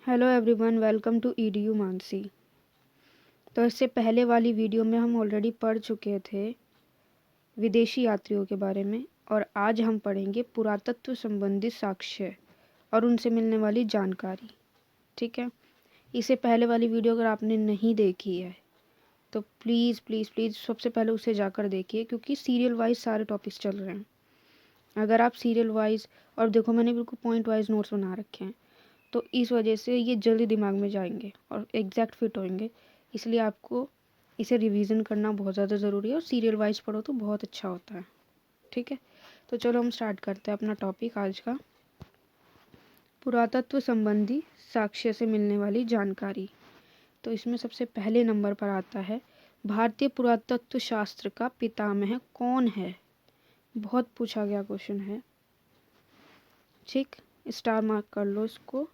Hello everyone, welcome to Edu Mansi. तो इससे पहले वाली वीडियो में हम ऑलरेडी पढ़ चुके थे विदेशी यात्रियों के बारे में, और आज हम पढ़ेंगे पुरातत्व संबंधित साक्ष्य और उनसे मिलने वाली जानकारी। ठीक है, इससे पहले वाली वीडियो अगर आपने नहीं देखी है तो प्लीज़ प्लीज़ प्लीज़ सबसे पहले उसे जाकर देखिए, क्योंकि सीरियल वाइज सारे टॉपिक्स चल रहे हैं। अगर आप सीरियल वाइज, और देखो मैंने बिल्कुल पॉइंट वाइज नोट्स बना रखे हैं, तो इस वजह से ये जल्दी दिमाग में जाएंगे और एग्जैक्ट फिट होंगे। इसलिए आपको इसे रिवीजन करना बहुत ज़्यादा ज़रूरी है, और सीरियल वाइज पढ़ो तो बहुत अच्छा होता है। ठीक है, तो चलो हम स्टार्ट करते हैं अपना टॉपिक आज का, पुरातत्व संबंधी साक्ष्य से मिलने वाली जानकारी। तो इसमें सबसे पहले नंबर पर आता है, भारतीय पुरातत्व शास्त्र का पितामह कौन है। बहुत पूछा गया क्वेश्चन है। ठीक, स्टार मार्क कर लो इसको।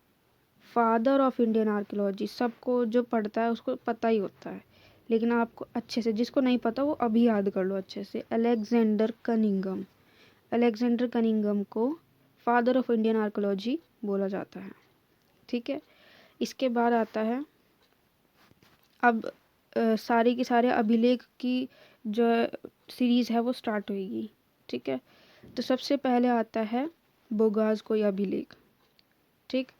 फादर ऑफ इंडियन आर्कियोलॉजी सबको जो पढ़ता है उसको पता ही होता है, लेकिन आपको अच्छे से, जिसको नहीं पता वो अभी याद कर लो अच्छे से। Alexander Cunningham. अलेक्जेंडर कनिंघम को फादर ऑफ इंडियन आर्कियोलॉजी बोला जाता है। ठीक है, इसके बाद आता है, अब सारे के सारे अभिलेख की जो सीरीज़ है वो स्टार्ट होगी। ठीक है, तो सबसे पहले आता है बोगासकोय अभिलेख। ठीक,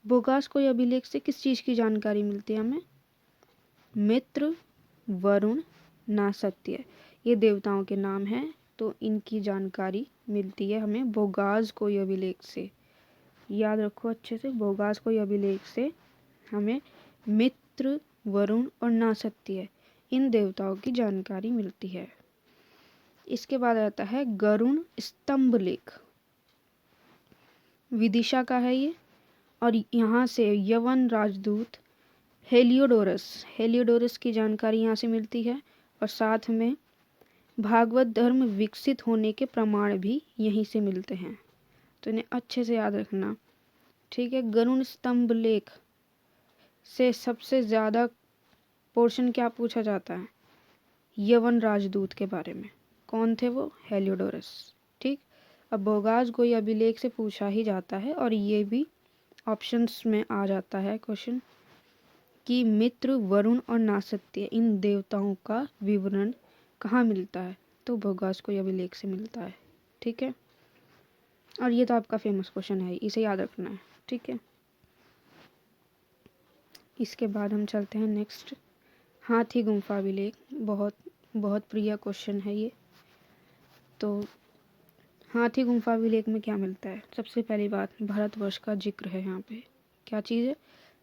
बोगासकोय अभिलेख से किस चीज़ की जानकारी मिलती है हमें? मित्र, वरुण, नासत्य, ये देवताओं के नाम हैं, तो इनकी जानकारी मिलती है हमें बोगासकोय अभिलेख से। याद रखो अच्छे से, बोगासकोय अभिलेख से हमें मित्र, वरुण और नासत्य, इन देवताओं की जानकारी मिलती है। इसके बाद आता है गरुड़ स्तंभ लेख। विदिशा का है ये, और यहाँ से यवन राजदूत हेलियोडोरस की जानकारी यहाँ से मिलती है, और साथ में भागवत धर्म विकसित होने के प्रमाण भी यहीं से मिलते हैं, तो इन्हें अच्छे से याद रखना। ठीक है, गरुड़ स्तंभ लेख से सबसे ज़्यादा पोर्शन क्या पूछा जाता है? यवन राजदूत के बारे में। कौन थे वो? हेलियोडोरस। ठीक, अब बोगासकोय अभिलेख से पूछा ही जाता है, और ये भी ऑप्शंस में आ जाता है क्वेश्चन कि मित्र, वरुण और नासत्य, इन देवताओं का विवरण कहाँ मिलता है? तो बोगासकोय अभिलेख से मिलता है। ठीक है, और ये तो आपका फेमस क्वेश्चन है, इसे याद रखना है। ठीक है, इसके बाद हम चलते हैं नेक्स्ट, हाथी गुम्फा अभिलेख। बहुत बहुत प्रिय क्वेश्चन है ये। तो हाथी गुम्फा अभिलेख में क्या मिलता है? सबसे पहली बात, भारतवर्ष का जिक्र है यहाँ पे। क्या चीज़ है?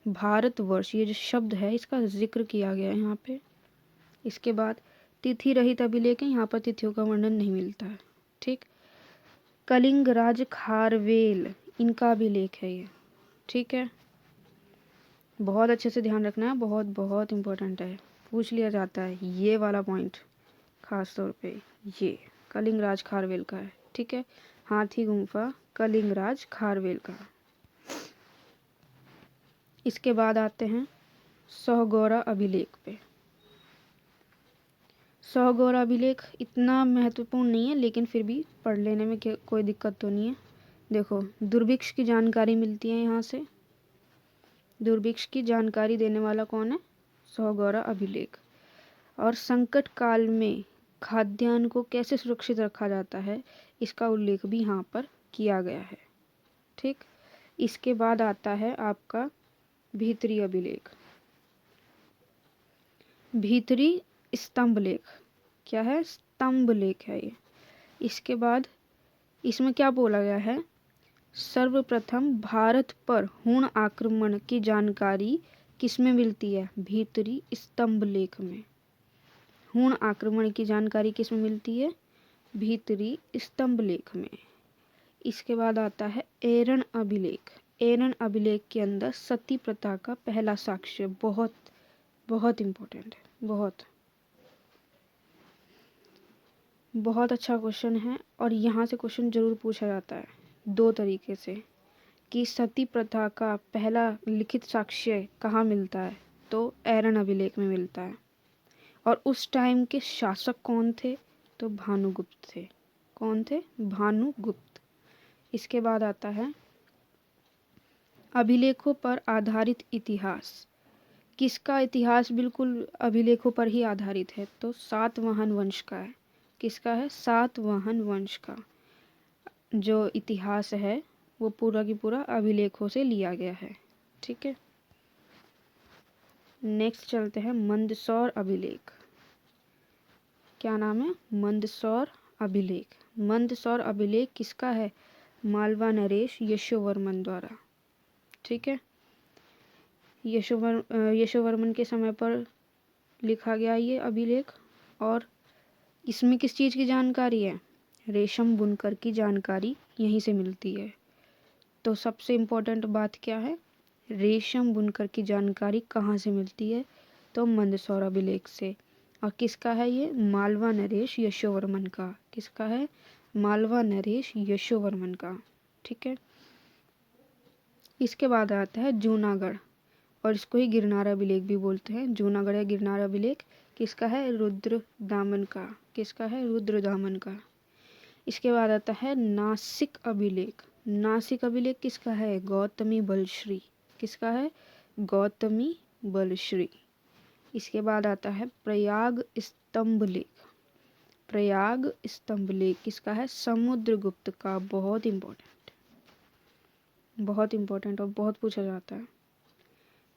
भारतवर्ष, ये जो शब्द है इसका जिक्र किया गया है यहाँ पे। इसके बाद तिथि रहित अभिलेख है, यहाँ पर तिथियों का वर्णन नहीं मिलता है। ठीक, कलिंग राज खारवेल, इनका अभिलेख है ये। ठीक है, बहुत अच्छे से ध्यान रखना है, बहुत बहुत इम्पोर्टेंट है, पूछ लिया जाता है ये वाला पॉइंट खास तौर पे। ये कलिंग राज खारवेल का है। ठीक है, हाथी गुम्फा कलिंग राज खारवेल का। इसके बाद आते हैं सोहगौरा अभिलेख पे। सोहगौरा अभिलेख इतना महत्वपूर्ण नहीं है, लेकिन फिर भी पढ़ लेने में कोई दिक्कत तो नहीं है। देखो, दुर्भिक्ष की जानकारी मिलती है यहाँ से। दुर्भिक्ष की जानकारी देने वाला कौन है? सोहगौरा अभिलेख। और संकट काल में खाद्यान्न को कैसे सुरक्षित रखा जाता है, इसका उल्लेख भी यहाँ पर किया गया है। ठीक, इसके बाद आता है आपका भीतरी अभिलेख। भीतरी स्तंभ लेख। क्या है? स्तंभ लेख है ये। इसके बाद इसमें क्या बोला गया है? सर्वप्रथम भारत पर हुण आक्रमण की जानकारी किसमें मिलती है? भीतरी स्तंभ लेख में। हुण आक्रमण की जानकारी किसमें मिलती है? भीतरी स्तंभ लेख में। इसके बाद आता है एरन अभिलेख। एरन अभिलेख के अंदर सती प्रथा का पहला साक्ष्य, बहुत बहुत इम्पोर्टेंट है, बहुत बहुत अच्छा क्वेश्चन है, और यहाँ से क्वेश्चन जरूर पूछा जाता है दो तरीके से, कि सती प्रथा का पहला लिखित साक्ष्य कहाँ मिलता है? तो एरन अभिलेख में मिलता है। और उस टाइम के शासक कौन थे? तो भानुगुप्त थे। कौन थे? भानुगुप्त। इसके बाद आता है अभिलेखों पर आधारित इतिहास। किसका इतिहास बिल्कुल अभिलेखों पर ही आधारित है? तो सातवाहन वंश का है। किसका है? सातवाहन वंश का जो इतिहास है वो पूरा की पूरा अभिलेखों से लिया गया है। ठीक है, नेक्स्ट चलते हैं मंदसौर अभिलेख। क्या नाम है? मंदसौर अभिलेख। मंदसौर अभिलेख किसका है? मालवा नरेश यशोवर्मन द्वारा। ठीक है, यशोवर्मन के समय पर लिखा गया ये अभिलेख। और इसमें किस चीज़ की जानकारी है? रेशम बुनकर की जानकारी यहीं से मिलती है। तो सबसे इम्पोर्टेंट बात क्या है? रेशम बुनकर की जानकारी कहाँ से मिलती है? तो मंदसौर अभिलेख से। और किसका है ये? मालवा नरेश यशोवर्मन का। किसका है? मालवा नरेश यशोवर्मन का। ठीक है, इसके बाद आता है जूनागढ़, और इसको ही गिरनार अभिलेख भी बोलते हैं। जूनागढ़ या गिरनार अभिलेख किसका है? रुद्रदामन का। किसका है? रुद्रदामन का। इसके बाद आता है नासिक अभिलेख। नासिक अभिलेख किसका है? गौतमी बलश्री। किसका है? गौतमी बलश्री। इसके बाद आता है प्रयाग स्तंभ लेख। प्रयाग स्तंभ लेख किसका है? समुद्रगुप्त का। बहुत इम्पोर्टेंट, बहुत इम्पोर्टेंट और बहुत पूछा जाता है।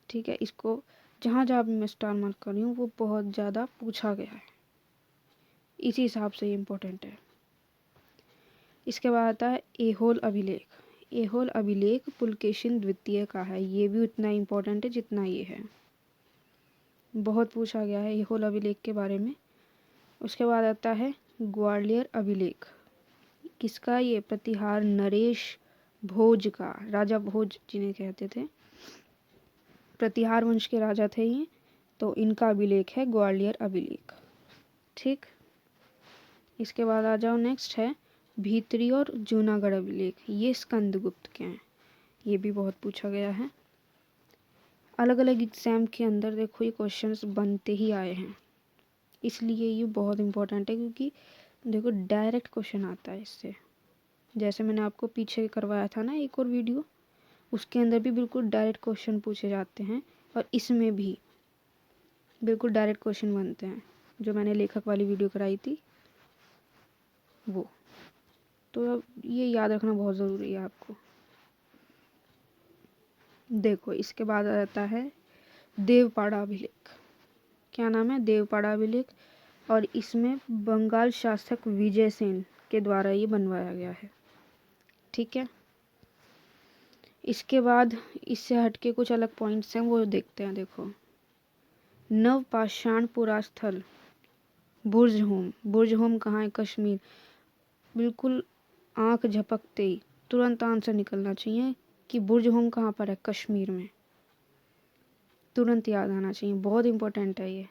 ठीक है, इसको जहाँ जहाँ भी मैं स्टार मार्क कर रही हूँ वो बहुत ज़्यादा पूछा गया है, इसी हिसाब से ये इम्पोर्टेंट है। इसके बाद आता है ऐहोल अभिलेख। ऐहोल अभिलेख पुलकेशिन द्वितीय का है। ये भी उतना इम्पोर्टेंट है जितना ये है, बहुत पूछा गया है ऐहोल अभिलेख के बारे में। उसके बाद आता है ग्वालियर अभिलेख। किसका? ये प्रतिहार नरेश भोज का। राजा भोज जिन्हें कहते थे, प्रतिहार वंश के राजा थे ये, तो इनका अभिलेख है ग्वालियर अभिलेख। ठीक, इसके बाद आ जाओ, नेक्स्ट है भीतरी और जूनागढ़ अभिलेख। ये स्कंदगुप्त के हैं, ये भी बहुत पूछा गया है। अलग अलग एग्जाम के अंदर देखो ये क्वेश्चंस बनते ही आए हैं, इसलिए ये बहुत इंपॉर्टेंट है, क्योंकि देखो डायरेक्ट क्वेश्चन आता है इससे। जैसे मैंने आपको पीछे करवाया था ना एक और वीडियो, उसके अंदर भी बिल्कुल डायरेक्ट क्वेश्चन पूछे जाते हैं, और इसमें भी बिल्कुल डायरेक्ट क्वेश्चन बनते हैं। जो मैंने लेखक वाली वीडियो कराई थी वो, तो अब ये याद रखना बहुत ज़रूरी है आपको। देखो इसके बाद आ जाता है देवपाड़ा अभिलेख। क्या नाम है? देवपाड़ा अभिलेख, और इसमें बंगाल शासक विजयसेन के द्वारा ये बनवाया गया है। ठीक है, इसके बाद इससे हटके कुछ अलग पॉइंट्स हैं वो देखते हैं। देखो नवपाषाण पुरास्थल बुर्ज होम। बुर्ज होम कहाँ है? कश्मीर। बिल्कुल आंख झपकते ही तुरंत आंसर निकलना चाहिए कि बुर्ज होम कहाँ पर है? कश्मीर में। तुरंत याद आना चाहिए, बहुत इंपॉर्टेंट है ये,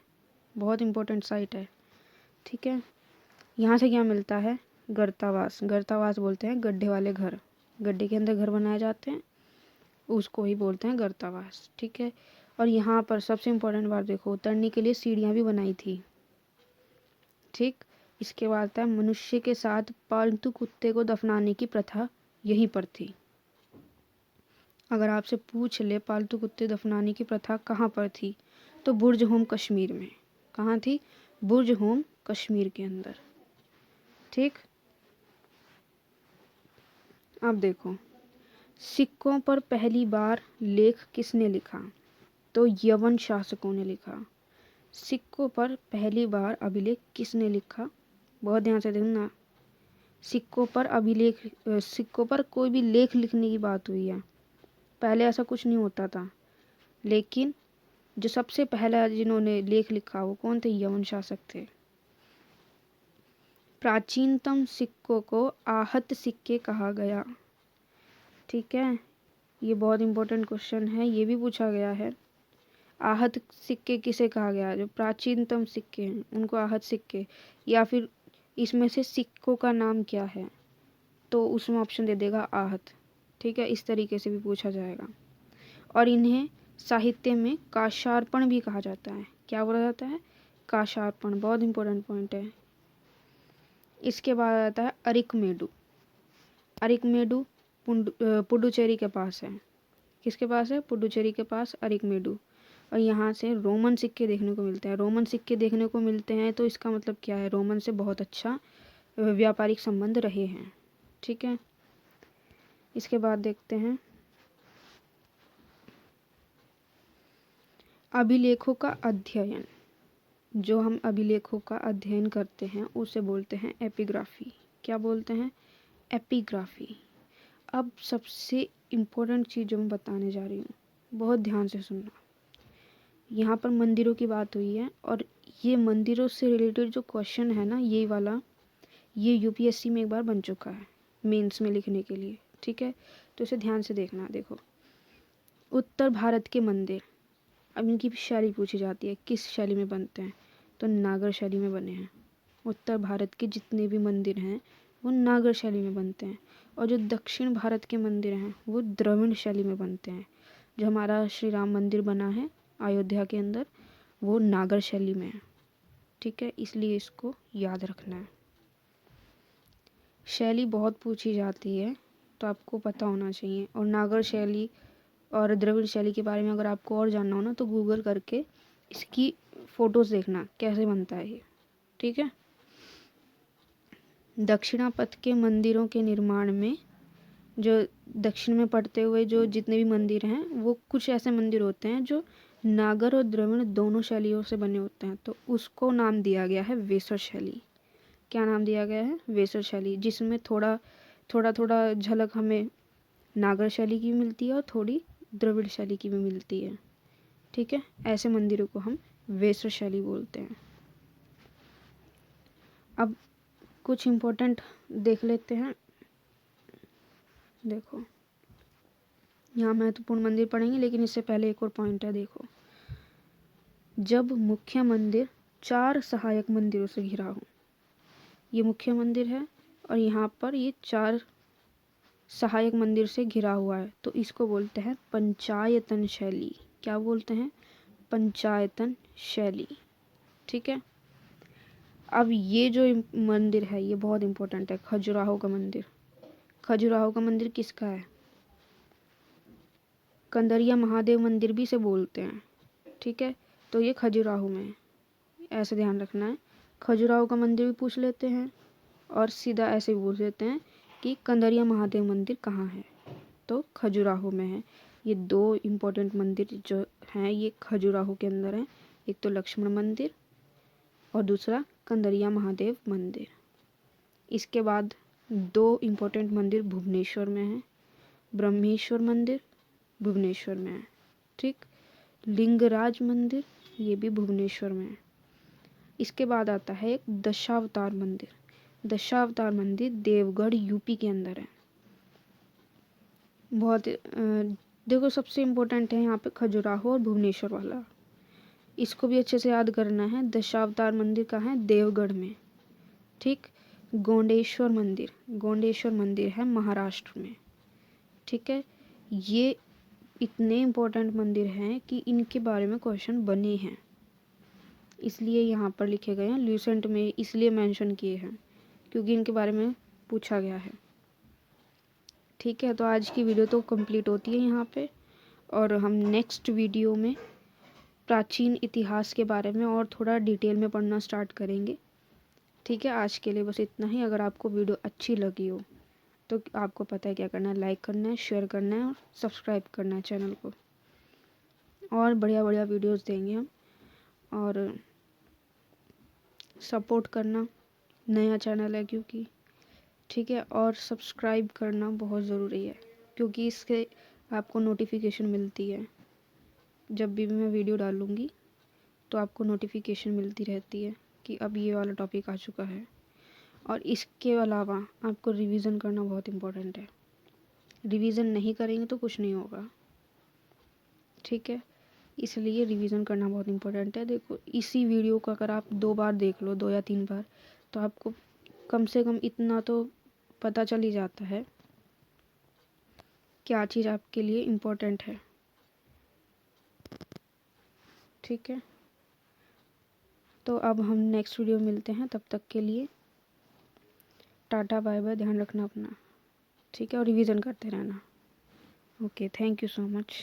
बहुत इंपॉर्टेंट साइट है। ठीक है, यहाँ से क्या मिलता है? गर्तावास। गर्तावास बोलते हैं गड्ढे वाले घर, गड्ढे के अंदर घर बनाए जाते हैं, उसको ही बोलते हैं गर्तावास। ठीक है, और यहाँ पर सबसे इम्पोर्टेंट बात देखो, उतरने के लिए सीढ़ियाँ भी बनाई थी। ठीक, इसके बाद आता है मनुष्य के साथ पालतू कुत्ते को दफनाने की प्रथा यहीं पर थी। अगर आपसे पूछ ले पालतू कुत्ते दफनाने की प्रथा कहाँ पर थी, तो बुर्ज होम कश्मीर में। कहाँ थी? बुर्ज होम कश्मीर के अंदर। ठीक, अब देखो सिक्कों पर पहली बार लेख किसने लिखा? तो यवन शासकों ने लिखा। सिक्कों पर पहली बार अभिलेख किसने लिखा? बहुत ध्यान से देखना, सिक्कों पर अभिलेख, सिक्कों पर कोई भी लेख लिखने की बात हुई है, पहले ऐसा कुछ नहीं होता था, लेकिन जो सबसे पहला जिन्होंने लेख लिखा वो कौन थे? यवन शासक थे। प्राचीनतम सिक्कों को आहत सिक्के कहा गया। ठीक है, ये बहुत इंपॉर्टेंट क्वेश्चन है, ये भी पूछा गया है। आहत सिक्के किसे कहा गया? जो प्राचीनतम सिक्के हैं उनको आहत सिक्के, या फिर इसमें से सिक्कों का नाम क्या है, तो उसमें ऑप्शन दे देगा आहत। ठीक है, इस तरीके से भी पूछा जाएगा। और इन्हें साहित्य में काशार्पण भी कहा जाता है। क्या बोला जाता है? काशार्पण। बहुत इंपॉर्टेंट पॉइंट है। इसके बाद आता है अरिकमेडु। अरिकमेडु पुडुचेरी के पास है। किसके पास है? पुडुचेरी के पास अरिकमेडु। और यहाँ से रोमन सिक्के देखने को मिलते हैं। रोमन सिक्के देखने को मिलते हैं तो इसका मतलब क्या है? रोमन से बहुत अच्छा व्यापारिक संबंध रहे हैं। ठीक है, इसके बाद देखते हैं अभिलेखों का अध्ययन। जो हम अभिलेखों का अध्ययन करते हैं उसे बोलते हैं एपिग्राफी। क्या बोलते हैं? एपिग्राफी। अब सबसे इम्पोर्टेंट चीज़ जो मैं बताने जा रही हूँ, बहुत ध्यान से सुनना। यहाँ पर मंदिरों की बात हुई है और ये मंदिरों से रिलेटेड जो क्वेश्चन है ना, ये वाला, ये यूपीएससी में एक बार बन चुका है मेंस में लिखने के लिए। ठीक है, तो इसे ध्यान से देखना। देखो, उत्तर भारत के मंदिर, अब इनकी शैली पूछी जाती है, किस शैली में बनते हैं? तो नागर शैली में बने हैं। उत्तर भारत के जितने भी मंदिर हैं वो नागर शैली में बनते हैं, और जो दक्षिण भारत के मंदिर हैं वो द्रविड़ शैली में बनते हैं। जो हमारा श्री राम मंदिर बना है अयोध्या के अंदर, वो नागर शैली में है। ठीक है, इसलिए इसको याद रखना है। शैली बहुत पूछी जाती है तो आपको पता होना चाहिए। और नागर शैली और द्रविड़ शैली के बारे में अगर आपको और जानना हो ना, तो गूगल करके इसकी फ़ोटोज़ देखना कैसे बनता है ये। ठीक है, दक्षिणापथ के मंदिरों के निर्माण में, जो दक्षिण में पड़ते हुए जो जितने भी मंदिर हैं, वो कुछ ऐसे मंदिर होते हैं जो नागर और द्रविड़ दोनों शैलियों से बने होते हैं, तो उसको नाम दिया गया है वेसर शैली। क्या नाम दिया गया है? वेसर शैली, जिसमें थोड़ा थोड़ा झलक हमें नागर शैली की भी मिलती है और थोड़ी द्रविड़ शैली की भी मिलती है। ठीक है, ऐसे मंदिरों को हम वेसर शैली बोलते हैं। अब कुछ इम्पोर्टेंट देख लेते हैं। देखो, यहाँ महत्वपूर्ण मंदिर पढ़ेंगे, लेकिन इससे पहले एक और पॉइंट है। देखो, जब मुख्य मंदिर 4 सहायक मंदिरों से घिरा हो, ये मुख्य मंदिर है और यहाँ पर ये 4 सहायक मंदिर से घिरा हुआ है, तो इसको बोलते हैं पंचायतन शैली। क्या बोलते हैं? पंचायतन शैली। ठीक है, अब ये जो मंदिर है ये बहुत इम्पोर्टेंट है, खजुराहो का मंदिर। खजुराहो का मंदिर किसका है? कंदरिया महादेव मंदिर भी इसे बोलते हैं। ठीक है, तो ये खजुराहो में है, ऐसे ध्यान रखना है। खजुराहो का मंदिर भी पूछ लेते हैं और सीधा ऐसे भी पूछ लेते हैं कि कंदरिया महादेव मंदिर कहाँ है, तो खजुराहो में है। ये 2 इम्पोर्टेंट मंदिर जो हैं ये खजुराहो के अंदर हैं। एक तो लक्ष्मण मंदिर और दूसरा कंदरिया महादेव मंदिर। इसके बाद 2 इम्पोर्टेंट मंदिर भुवनेश्वर में हैं। ब्रह्मेश्वर मंदिर भुवनेश्वर में है। ठीक, लिंगराज मंदिर ये भी भुवनेश्वर में है। इसके बाद आता है एक दशावतार मंदिर। दशावतार मंदिर देवगढ़ यूपी के अंदर है। बहुत देखो, सबसे इम्पोर्टेंट है यहाँ पे खजुराहो और भुवनेश्वर वाला, इसको भी अच्छे से याद करना है। दशावतार मंदिर कहाँ है? देवगढ़ में। ठीक, गोंडेश्वर मंदिर, गोंडेश्वर मंदिर है महाराष्ट्र में। ठीक है, ये इतने इम्पोर्टेंट मंदिर हैं कि इनके बारे में क्वेश्चन बने हैं, इसलिए यहाँ पर लिखे गए हैं। ल्यूसेंट में इसलिए मेंशन किए हैं क्योंकि इनके बारे में पूछा गया है। ठीक है, तो आज की वीडियो तो कंप्लीट होती है यहाँ पे, और हम नेक्स्ट वीडियो में प्राचीन इतिहास के बारे में और थोड़ा डिटेल में पढ़ना स्टार्ट करेंगे। ठीक है, आज के लिए बस इतना ही। अगर आपको वीडियो अच्छी लगी हो तो आपको पता है क्या करना है, लाइक करना है, शेयर करना है और सब्सक्राइब करना है चैनल को। और बढ़िया बढ़िया वीडियोस देंगे हम, और सपोर्ट करना, नया चैनल है क्योंकि। ठीक है, और सब्सक्राइब करना बहुत ज़रूरी है क्योंकि इससे आपको नोटिफिकेशन मिलती है। जब भी मैं वीडियो डालूँगी तो आपको नोटिफिकेशन मिलती रहती है कि अब ये वाला टॉपिक आ चुका है। और इसके अलावा आपको रिवीजन करना बहुत इम्पोर्टेंट है। रिवीजन नहीं करेंगे तो कुछ नहीं होगा। ठीक है, इसलिए रिवीजन करना बहुत इम्पोर्टेंट है। देखो, इसी वीडियो को अगर आप 2 बार देख लो, 2 या 3 बार, तो आपको कम से कम इतना तो पता चल ही जाता है क्या चीज़ आपके लिए इम्पोर्टेंट है। ठीक है, तो अब हम नेक्स्ट वीडियो मिलते हैं, तब तक के लिए टाटा बाय बाय। ध्यान रखना अपना। ठीक है, और रिवीजन करते रहना। Okay, thank you so much.